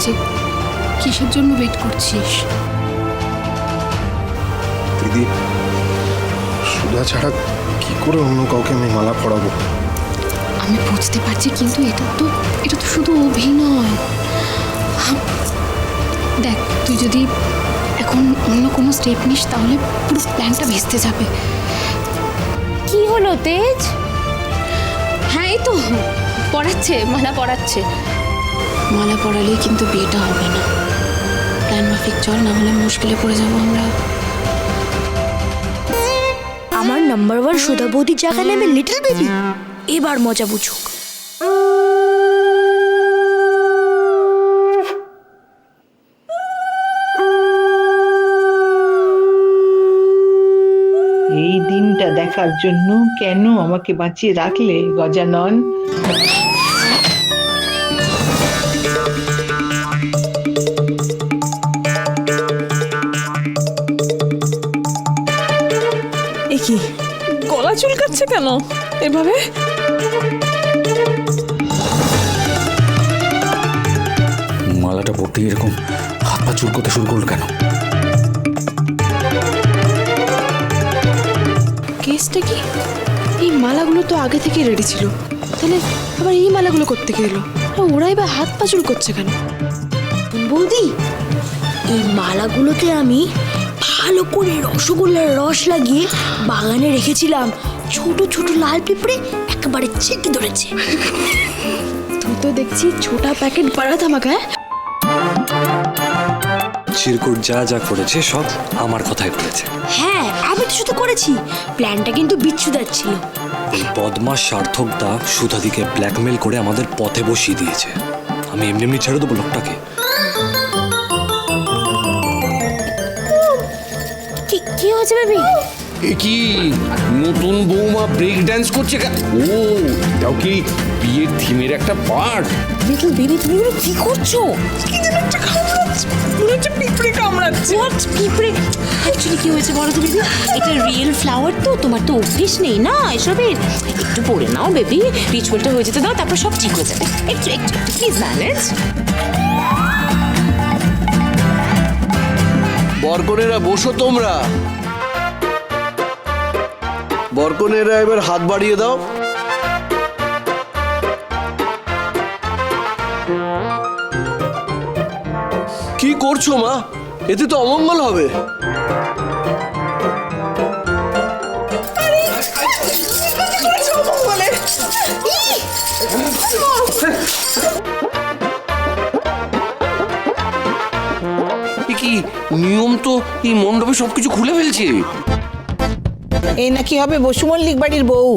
যে কিসের জন্য ওয়েট করছিস। দিদি, সুধা ছাড়া কি করে অন্য কাউকে আমি মালা পরাবো? আমি বুঝতে পারছি, কিন্তু এটা তো শুধু অভিনয়। দেখ, তুই যদি এখন অন্য কোনো স্টেপ নিস তাহলে পুরো প্ল্যানটা ভেস্তে যাবে। কি হলো তেজ? হ্যাঁ, এই তো পড়াচ্ছে, মালা পড়াচ্ছে। মালা পড়ালেই কিন্তু বিয়েটা হবে না। প্ল্যান মাফিক চল, না হলে মুশকিলে পড়ে যাবো আমরা। আমার নাম্বার 1 সুধা বৌদির জায়গায় নেমে লিটল বেবি। এবার মজা বুঝুক। এই দিনটা দেখার জন্য কেন আমাকে বাঁচিয়ে রাখলে গজানন? এ কি গলা চুলকাচ্ছে কেন এভাবে? মালাটা পড়তেই এরকম হাত পা চুলকোতে শুরু করল কেন? কেসটা কি? এই মালাগুলো তো আগে থেকে রেডি ছিল, তাহলে আবার এই মালাগুলো করতে গেল। ওরাই বা হাত পা চুল করছে কেন? বৌদি, এই মালাগুলোতে আমি ভালো করে রসগোল্লার রস লাগিয়ে বাগানে রেখেছিলাম। ছোট ছোট লাল পিঁপড়ে একেবারে চেপে ধরেছে। তুই তো দেখছি ছোটা প্যাকেট বাড়া ধামাকা। চিরকুট যা যা করেছে সব আমার কথাই করেছে। হ্যাঁ, আমি তো শুধু করেছি, প্ল্যানটা কিন্তু বিচ্ছুদার ছিল। এই বদমাস সার্থকদা সুধাদিকে ব্ল্যাকমেল করে আমাদের পথে বসিয়ে দিয়েছে। আমি এমনি এমনি ছেড়ে দেবো লোকটাকে? কি হয়েছে বেবি? এ কি নতুন বৌমা ব্রেক ড্যান্স করছে? ও, এটাও কি বিয়ের থিমের একটা পার্ট? লিটল বেবি, তুমি এগুলো কি করছো? কি যেন একটা কামড়াচ্ছে, মনে হচ্ছে পিঁপড়ে কামড়াচ্ছে। হোয়াট পিঁপড়ে? অ্যাকচুয়ালি কি হয়েছে বলো তো বেবি? এটা রিয়েল ফ্লাওয়ার তো, তোমার তো অভ্যেস নেই না এসবের। একটু পরে নাও বেবি, রিচুয়ালটা হয়ে যেতে দাও, তারপর সব ঠিক হয়ে যাবে। একটু একটু প্লিজ ম্যানেজ। বরকনেরা বসো তোমরা। বরকনেরা এবার হাত বাড়িয়ে দাও। কি করছো মা? এতে তো অমঙ্গল হবে। কি নিয়ম তো এই মণ্ডপে সবকিছু খুলে ফেলছে। এই নাকি হবে বসু মল্লিক বাড়ির বউ?